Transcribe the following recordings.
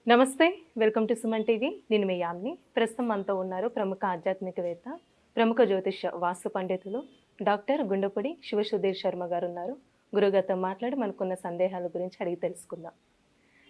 నమస్తే. Welcome to Suman TV. నేను మీ యామ్ని. ప్రస్తుతం మనతో ఉన్నారు ప్రముఖ ఆధ్యాత్మికవేత్త, ప్రముఖ జ్యోతిష్య వాస్తు పండితులు డాక్టర్ గుండపుడి శివసుధీర్ శర్మ గారు ఉన్నారు. గురుగారితో మాట్లాడి మనకున్న సందేహాల గురించి అడిగి తెలుసుకుందాం.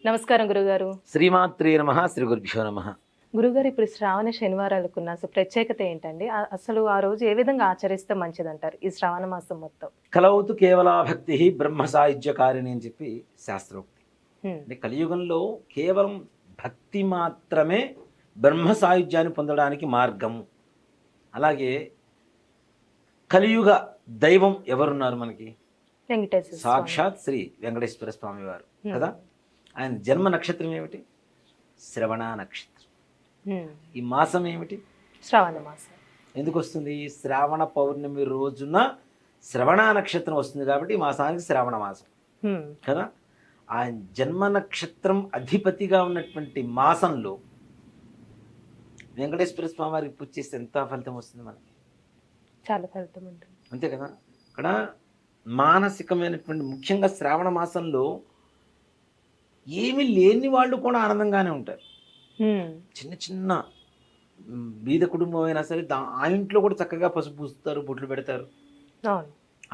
నమస్కారం గురుగారు. శ్రీమాత్రే నమః. శ్రీ గురుభ్యో నమః. గురుగారు, ఇప్పుడు శ్రావణ శనివారాలకున్న అసలు ప్రత్యేకత ఏంటండి? అసలు ఆ రోజు ఏ విధంగా ఆచరిస్తే మంచిదంటారు ఈ శ్రావణ మాసం మొత్తం? కలౌతు కేవలా భక్తి బ్రహ్మ సాయుజ్యకారిణి అని చెప్పి శాస్త్రోక్తి. అంటే కలియుగంలో కేవలం భక్తి మాత్రమే బ్రహ్మ సాయుధ్యాన్ని పొందడానికి మార్గం. అలాగే కలియుగ దైవం ఎవరున్నారు మనకి? వెంకటేశ్వర స్వామి. సాక్షాత్ శ్రీ వెంకటేశ్వర స్వామి వారు కదా. ఆయన జన్మ నక్షత్రం ఏమిటి? శ్రవణ నక్షత్రం. ఈ మాసం ఏమిటి? శ్రావణ మాసం. ఎందుకు వస్తుంది? శ్రావణ పౌర్ణమి రోజున శ్రవణ నక్షత్రం వస్తుంది కాబట్టి ఈ మాసానికి శ్రావణ మాసం కదా. ఆ జన్మ నక్షత్రం అధిపతిగా ఉన్నటువంటి మాసంలో వెంకటేశ్వర స్వామి వారికి పూజ చేస్తే ఎంత ఫలితం వస్తుంది మనకి? చాలా ఫలితం ఉంటుంది. అంతే కదా. ఇక్కడ మానసికమైనటువంటి, ముఖ్యంగా శ్రావణ మాసంలో ఏమీ లేని వాళ్ళు కూడా ఆనందంగానే ఉంటారు. చిన్న చిన్న బీద కుటుంబం అయినా సరే ఆ ఇంట్లో కూడా చక్కగా పసుపు పూస్తారు, బొట్లు పెడతారు,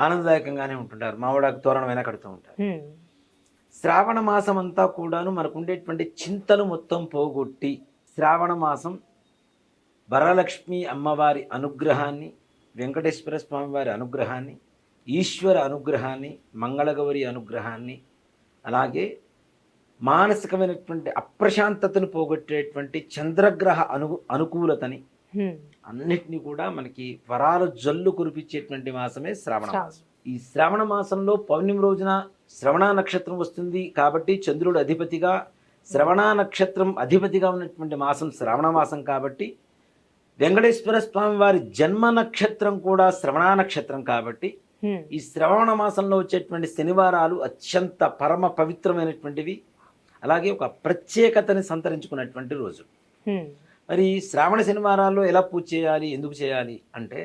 ఆనందదాయకంగానే ఉంటుంటారు. మామిడాకు తోరణమైనా కడుతూ ఉంటారు. శ్రావణ మాసం అంతా కూడాను మనకు ఉండేటువంటి చింతలు మొత్తం పోగొట్టి, శ్రావణ మాసం వరలక్ష్మి అమ్మవారి అనుగ్రహాన్ని, వెంకటేశ్వర స్వామి వారి అనుగ్రహాన్ని, ఈశ్వర అనుగ్రహాన్ని, మంగళగౌరి అనుగ్రహాన్ని, అలాగే మానసికమైనటువంటి అప్రశాంతతను పోగొట్టేటువంటి చంద్రగ్రహ అనుకూలతని అన్నిటినీ కూడా మనకి వరాల జల్లు కురిపించేటువంటి మాసమే శ్రావణ మాసం. ఈ శ్రావణ మాసంలో పౌర్ణమి రోజున శ్రవణ నక్షత్రం వస్తుంది కాబట్టి చంద్రుడు అధిపతిగా, శ్రవణ నక్షత్రం అధిపతిగా ఉన్నటువంటి మాసం శ్రావణ మాసం కాబట్టి, వెంకటేశ్వర స్వామి వారి జన్మ నక్షత్రం కూడా శ్రవణ నక్షత్రం కాబట్టి ఈ శ్రవణ మాసంలో వచ్చేటువంటి శనివారాలు అత్యంత పరమ పవిత్రమైనటువంటివి. అలాగే ఒక ప్రత్యేకతని సంతరించుకున్నటువంటి రోజు. మరి శ్రావణ శనివారాల్లో ఎలా పూజ చేయాలి, ఎందుకు చేయాలి అంటే,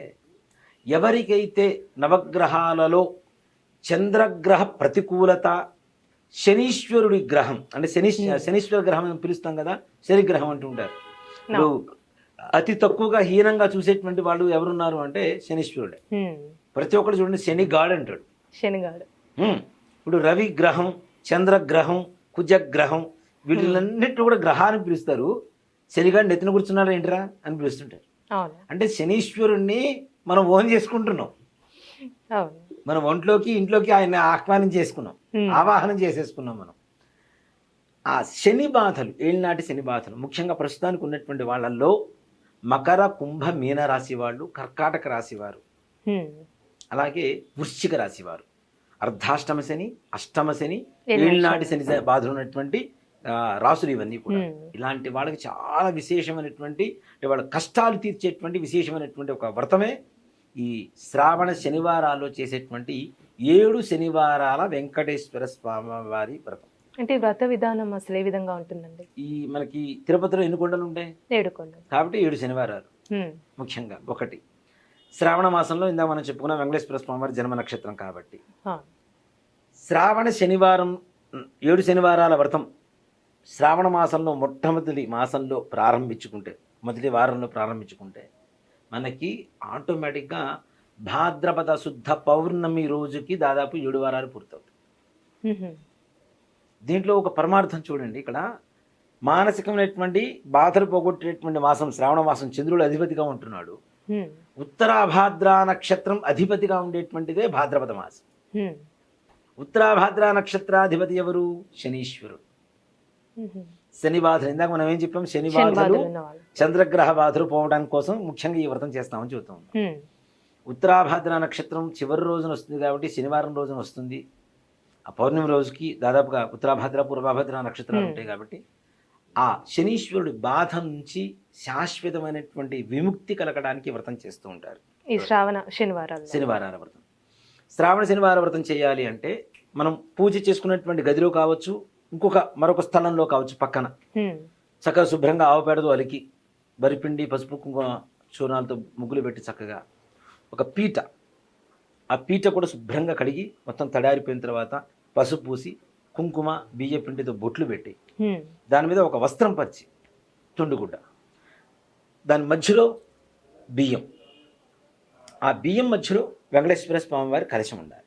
ఎవరికైతే నవగ్రహాలలో చంద్రగ్రహ ప్రతికూలత, శనీశ్వరుడి గ్రహం అంటే శనీశ్వర గ్రహం అని పిలుస్తాం కదా, శనిగ్రహం అంటూ ఉంటారు. ఇప్పుడు అతి తక్కువగా హీనంగా చూసేటువంటి వాళ్ళు ఎవరున్నారు అంటే శనీశ్వరుడే. ప్రతి ఒక్కరు చూడండి శనిగాడు అంటాడు. శనిగాడు. ఇప్పుడు రవి గ్రహం, చంద్రగ్రహం, కుజగ్రహం, వీటిలన్నింటినీ కూడా గ్రహాన్ని పిలుస్తారు. శనిగాడు నెత్తిన కూర్చున్నాడు ఏంటిరా అని పిలుస్తుంటారు. అంటే శనీశ్వరుణ్ణి మనం ఓన్ చేసుకుంటున్నాం. మన ఇంట్లోకి ఆయన ఆహ్వానం చేసుకున్నాం, ఆవాహనం చేసేసుకున్నాం మనం. ఆ శని బాధలు, ఏళ్ళనాటి శని బాధలు ముఖ్యంగా ప్రస్తుతానికి ఉన్నటువంటి వాళ్ళల్లో మకర, కుంభ, మీన రాశి వాళ్ళు, కర్కాటక రాశి వారు, అలాగే వృశ్చిక రాశి వారు, అర్ధాష్టమ శని, అష్టమ శని, ఏళ్ళనాటి శని బాధలు ఉన్నటువంటి రాసులు ఇవన్నీ కూడా. ఇలాంటి వాళ్ళకి చాలా విశేషమైనటువంటి, అంటే వాళ్ళ కష్టాలు తీర్చేటువంటి విశేషమైనటువంటి ఒక వ్రతమే ఈ శ్రావణ శనివారాల్లో చేసేటువంటి 7 శనివారాల వెంకటేశ్వర స్వామి వారి వ్రతం. అంటే వ్రత విధానం అసలు ఏ విధంగా ఉంటుందండి? ఈ మనకి తిరుపతిలో ఎన్ని కొండలు ఉంటాయి? 7 కొండలు కాబట్టి 7 శనివారాలు. ముఖ్యంగా ఒకటి శ్రావణ మాసంలో ఇందాక మనం చెప్పుకున్న వెంకటేశ్వర స్వామి వారి జన్మ నక్షత్రం కాబట్టి శ్రావణ శనివారం 7 శనివారాల వ్రతం శ్రావణ మాసంలో మొట్టమొదటి మాసంలో ప్రారంభించుకుంటే, మొదటి వారంలో ప్రారంభించుకుంటే మనకి ఆటోమేటిక్గా భాద్రపద శుద్ధ పౌర్ణమి రోజుకి దాదాపు 7 వారాలు పూర్తవుతాయి. దీంట్లో ఒక పరమార్థం చూడండి. ఇక్కడ మానసికమైనటువంటి బాధలు పోగొట్టేటువంటి మాసం శ్రావణ మాసం. చంద్రుడు అధిపతిగా ఉంటున్నాడు. ఉత్తరాభాద్ర నక్షత్రం అధిపతిగా ఉండేటువంటిదే భాద్రపద మాసం. ఉత్తరాభాద్ర నక్షత్రాధిపతి ఎవరు? శనీశ్వరుడు. శని బాధలు, ఇందాక మనం ఏం చెప్పాం, శని బాధలు, చంద్రగ్రహ బాధలు పోవడానికి కోసం ముఖ్యంగా ఈ వ్రతం చేస్తామని చెబుతాం. ఉత్తరాభాద్ర నక్షత్రం చివరి రోజున వస్తుంది కాబట్టి శనివారం రోజున వస్తుంది. ఆ పౌర్ణమి రోజుకి దాదాపుగా ఉత్తరాభాద్ర, పూర్వభాద్ర నక్షత్రాలు ఉంటాయి కాబట్టి ఆ శనీశ్వరుడి బాధ నుంచి శాశ్వతమైనటువంటి విముక్తి కలగడానికి వ్రతం చేస్తూ ఉంటారు ఈ శ్రావణ శనివారాల వ్రతం. శ్రావణ శనివార వ్రతం చేయాలి అంటే మనం పూజ చేసుకున్నటువంటి గదిలో కావచ్చు, మరొక స్థలంలో కావచ్చు, పక్కన చక్కగా శుభ్రంగా ఆవుపేడతో అలికి వరిపిండి, పసుపు, కుంకుమ చూర్ణాలతో ముగ్గులు పెట్టి చక్కగా ఒక పీట, ఆ పీట కూడా శుభ్రంగా కడిగి మొత్తం తడారిపోయిన తర్వాత పసుపు పూసి కుంకుమ బియ్య పిండితో బొట్లు పెట్టి దాని మీద ఒక వస్త్రం పరిచి తుండుగుడ్డ, దాని మధ్యలో బియ్యం, ఆ బియ్యం మధ్యలో వెంకటేశ్వర స్వామి వారి కలశం ఉండాలి.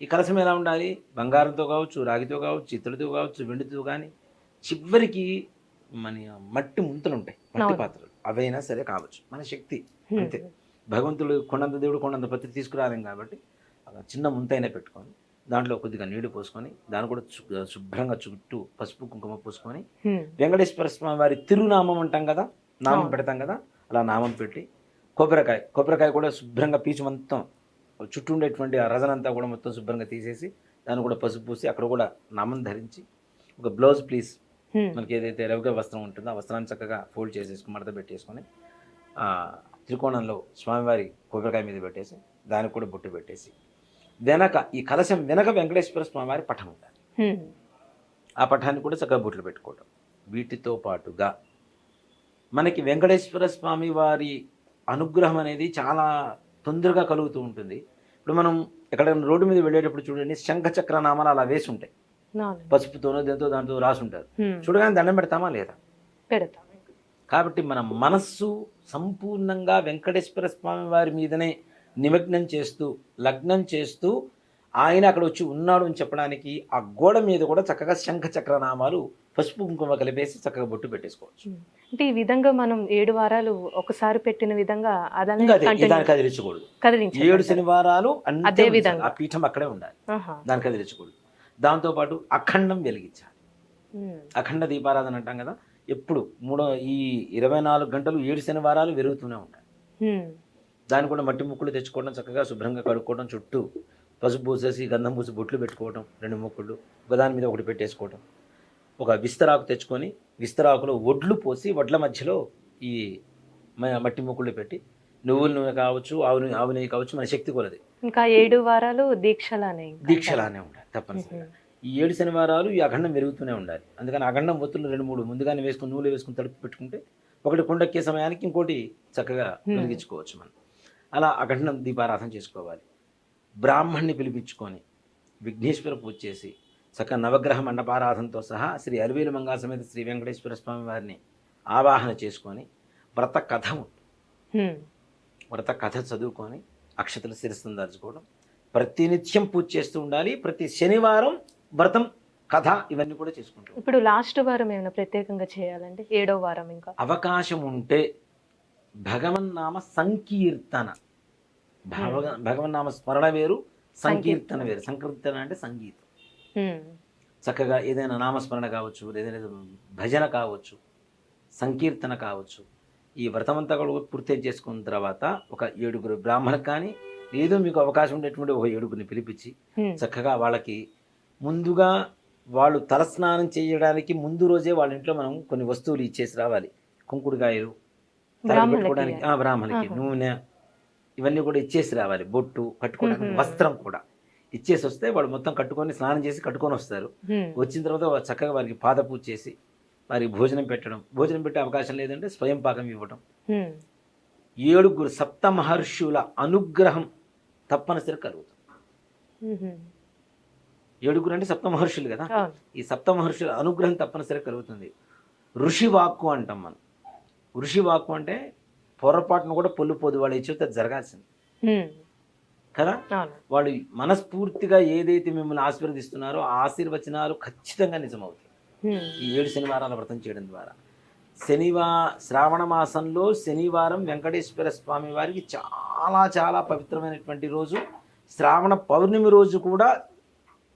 ఈ కలశం ఎలా ఉండాలి? బంగారంతో కావచ్చు, రాగితో కావచ్చు, ఇత్తడితో కావచ్చు, వెండితో కానీ, చివరికి మన మట్టి ముంతలు ఉంటాయి, మట్టి పాత్రలు, అవైనా సరే కావచ్చు, మన శక్తి అంతే. భగవంతుడు కొండంత దేవుడు కొండంత పత్రి తీసుకురాలేం కాబట్టి చిన్న ముంతైనా పెట్టుకొని దాంట్లో కొద్దిగా నీళ్లు పోసుకొని దాన్ని కూడా శుభ్రంగా చుట్టూ పసుపు కుంకుమ పూసుకొని వెంకటేశ్వర స్వామి వారి తిరునామం అంటాం కదా, నామం పెడతాం కదా, అలా నామం పెట్టి కొబ్బరికాయ కూడా శుభ్రంగా పీచు మొత్తం చుట్టూ ఉండేటువంటి ఆ రజనంతా కూడా మొత్తం శుభ్రంగా తీసేసి దాన్ని కూడా పసుపు పూసి అక్కడ కూడా నామం ధరించి ఒక బ్లౌజ్ ప్లీజ్ మనకి ఏదైతే రవిక వస్త్రం ఉంటుందో ఆ వస్త్రాన్ని చక్కగా ఫోల్డ్ చేసేసుకుని మడత పెట్టేసుకొని త్రికోణంలో స్వామివారి కొబ్బరికాయ మీద పెట్టేసి దానికి కూడా బొట్టు పెట్టేసి వెనక ఈ కలశం వెనక వెంకటేశ్వర స్వామివారి పటం ఉండాలి. ఆ పటాన్ని కూడా చక్కగా బొట్లు పెట్టుకోవడం. వీటితో పాటుగా మనకి వెంకటేశ్వర స్వామి వారి అనుగ్రహం అనేది చాలా తొందరగా కలుగుతూ ఉంటుంది. ఇప్పుడు మనం ఎక్కడైనా రోడ్డు మీద వెళ్ళేటప్పుడు చూడండి, శంఖ చక్ర నామాలు అలా వేసి ఉంటాయి, పసుపుతోనో దాంతో రాసి ఉంటారు. చూడగానే దండం పెడతామా లేదా? పెడతాం. కాబట్టి మన మనస్సు సంపూర్ణంగా వెంకటేశ్వర స్వామి వారి మీదనే నిమగ్నం చేస్తూ లగ్నం చేస్తూ ఆయన అక్కడ వచ్చి ఉన్నాడు అని చెప్పడానికి ఆ గోడ మీద కూడా చక్కగా శంఖ చక్ర నామాలు పసుపు కుంకుమ కలిపేసి చక్కగా బొట్టు పెట్టేసుకోవచ్చు. అంటే ఈ విధంగా మనం 7 వారాలు ఒకసారి పెట్టిన విధంగా దాన్ని కదిలించకూడదు. 7 శనివారాలు అదే విధంగా ఆ పీఠం అక్కడే ఉండాలి, దాన్ని కదిలించకూడదు. దాంతోపాటు అఖండం వెలిగించాలి. అఖండ దీపారాధన అంటాం కదా, ఎప్పుడు ఈ 24 గంటలు 7 శనివారాలు వెలుగుతూనే ఉండాలి. దాన్ని కూడా మట్టి ముక్కులు తెచ్చుకోవడం, చక్కగా శుభ్రంగా కడుక్కోవడం, చుట్టూ పసుపు పూసేసి గంధం పూసి బొట్లు పెట్టుకోవడం, 2 ముక్కులు ఒకదాని మీద ఒకటి పెట్టేసుకోవడం. ఒక విస్తరాకు తెచ్చుకొని విస్తరాకులో వడ్లు పోసి వడ్ల మధ్యలో ఈ మట్టి ముక్కులు పెట్టి నువ్వుల నూనె కావచ్చు, ఆవు నెయ్యి కావచ్చు, మన శక్తి కొలది. ఇంకా 7 వారాలు దీక్షలానే ఉండాలి తప్పనిసరిగా. ఈ 7 శనివారాలు ఈ అఖండం పెరుగుతూనే ఉండాలి. అందుకని అఖండం ఒత్తులు 2-3 ముందుగానే వేసుకుని నూనె వేసుకుని తడుపు పెట్టుకుంటే ఒకటి కొండెక్కే సమయానికి ఇంకోటి చక్కగా వెలిగించుకోవచ్చు మనం. అలా అఖండం దీపారాధన చేసుకోవాలి. బ్రాహ్మణ్ణి పిలిపించుకొని విఘ్నేశ్వర పూజ చేసి చక్కగా నవగ్రహ మండపారాధనతో సహా శ్రీ అలివేలు మంగా సమేత శ్రీ వెంకటేశ్వర స్వామి వారిని ఆవాహన చేసుకొని వ్రత కథ చదువుకొని అక్షతలు శిరస్సును దాచుకోవడం, ప్రతినిత్యం పూజ చేస్తూ ఉండాలి. ప్రతి శనివారం వ్రతం కథ ఇవన్నీ కూడా చేసుకుంటాం. ఇప్పుడు లాస్ట్ వారం ఏమైనా ప్రత్యేకంగా చేయాలండి? 7వ వారం ఇంకా అవకాశం ఉంటే భగవన్నామ సంకీర్తన, భగవన్నామ స్మరణ వేరు, సంకీర్తన వేరు. సంకీర్తన అంటే సంగీతం. చక్కగా ఏదైనా నామస్మరణ కావచ్చు, ఏదైనా భజన కావచ్చు, సంకీర్తన కావచ్చు. ఈ వ్రతమంతా కూడా పూర్తి చేసుకున్న తర్వాత ఒక 7 బ్రాహ్మణులకు కానీ ఏదో మీకు అవకాశం ఉండేటువంటి ఒక 7 పిలిపించి చక్కగా వాళ్ళకి ముందుగా వాళ్ళు తలస్నానం చేయడానికి ముందు రోజే వాళ్ళ ఇంట్లో మనం కొన్ని వస్తువులు ఇచ్చేసి రావాలి. కుంకుడుకాయలు పెట్టుకోవడానికి, బ్రాహ్మణులకి నూనె ఇవన్నీ కూడా ఇచ్చేసి రావాలి. బొట్టు కట్టుకోవడానికి వస్త్రం కూడా ఇచ్చేసి వస్తే వాళ్ళు మొత్తం కట్టుకొని స్నానం చేసి కట్టుకొని వస్తారు. వచ్చిన తర్వాత చక్కగా వారికి పాద పూజ చేసి వారికి భోజనం పెట్టడం. భోజనం పెట్టే అవకాశం లేదంటే స్వయం పాకం ఇవ్వడం. 7 సప్త మహర్షుల అనుగ్రహం తప్పనిసరి కలుగుతుంది. 7 అంటే సప్త మహర్షులు కదా, ఈ సప్త మహర్షుల అనుగ్రహం తప్పనిసరి కలుగుతుంది. ఋషి వాక్కు అంటాం మనం. ఋషి వాక్కు అంటే పొరపాటును కూడా పొల్లుపోదు, వాళ్ళు ఇచ్చితే జరగాల్సింది కదా. వాళ్ళు మనస్ఫూర్తిగా ఏదైతే మిమ్మల్ని ఆశీర్వదిస్తున్నారో ఆ ఆశీర్వచనాలు ఖచ్చితంగా నిజమవుతాయి ఈ 7 శనివారాల వ్రతం చేయడం ద్వారా. శ్రావణ మాసంలో శనివారం వెంకటేశ్వర స్వామి వారికి చాలా చాలా పవిత్రమైనటువంటి రోజు. శ్రావణ పౌర్ణమి రోజు కూడా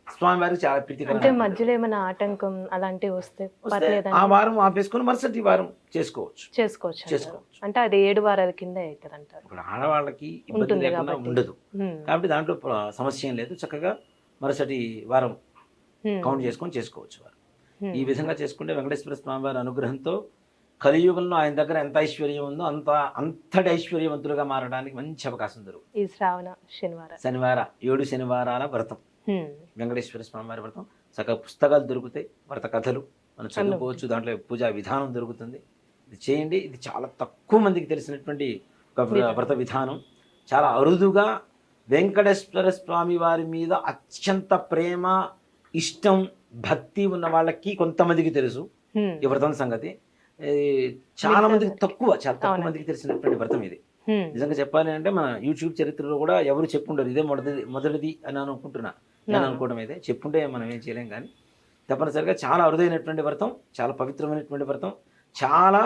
స్వామివారికి చాలా ప్రీతికరం. అంటే మధ్యలో ఏమైనా ఆటంకం అలాంటివి వస్తే ఆ వారం ఆపేసుకొని మరుసటి వారం చేసుకోవచ్చు. అంటే అది 7 వారాల కింద అవుతుంది అంటారు. ఇప్పుడు ఆడవాళ్ళకి ఇబ్బంది లేకుండా ఉండదు కాబట్టి దాంట్లో సమస్య ఏం లేదు. చక్కగా మరుసటి వారం కౌంట్ చేసుకొని చేసుకోవచ్చు వారు. ఈ విధంగా చేసుకుంటే వెంకటేశ్వర స్వామి వారి అనుగ్రహంతో కలియుగంలో ఆయన దగ్గర ఎంత ఐశ్వర్యం ఉందో అంతటి ఐశ్వర్యవంతులుగా మారడానికి మంచి అవకాశం దొరుకుతుంది. ఈ శ్రావణ శనివారం 7 శనివారాల వ్రతం, వెంకటేశ్వర స్వామి వారి వ్రతం. చక్కగా పుస్తకాలు దొరుకుతాయి, వ్రత కథలు మనం చదువుకోవచ్చు. దాంట్లో పూజా విధానం దొరుకుతుంది. ఇది చేయండి. ఇది చాలా తక్కువ మందికి తెలిసినటువంటి ఒక వ్రత విధానం. చాలా అరుదుగా వెంకటేశ్వర స్వామి వారి మీద అత్యంత ప్రేమ, ఇష్టం, భక్తి ఉన్న వాళ్ళకి కొంతమందికి తెలుసు హ్మ్. ఈ వ్రతం సంగతి. ఇది చాలా మందికి చాలా తక్కువ మందికి తెలిసినటువంటి వ్రతం ఇది. హ్మ్. నిజంగా చెప్పాలి అంటే మన యూట్యూబ్ చరిత్రలో కూడా ఎవరు చెప్పుండరు ఇదే మొదటిది అని అనుకుంటున్నా. నేను అనుకోవడం అయితే చెప్పుంటే మనం ఏం చేయలేం, కానీ తప్పనిసరిగా చాలా అరుదైనటువంటి వ్రతం, చాలా పవిత్రమైనటువంటి వ్రతం, చాలా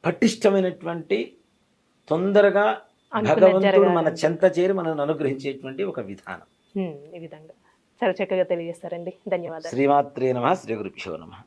పటిష్టమైనటువంటి, తొందరగా భగవంతుడు మన చెంత చేరి మనల్ని అనుగ్రహించేటువంటి ఒక విధానం. ఈ విధంగా చాలా చక్కగా తెలియజేస్తారండి. ధన్యవాదాలు. శ్రీమాత్రే నమః. శ్రీ గురుభ్యో నమః.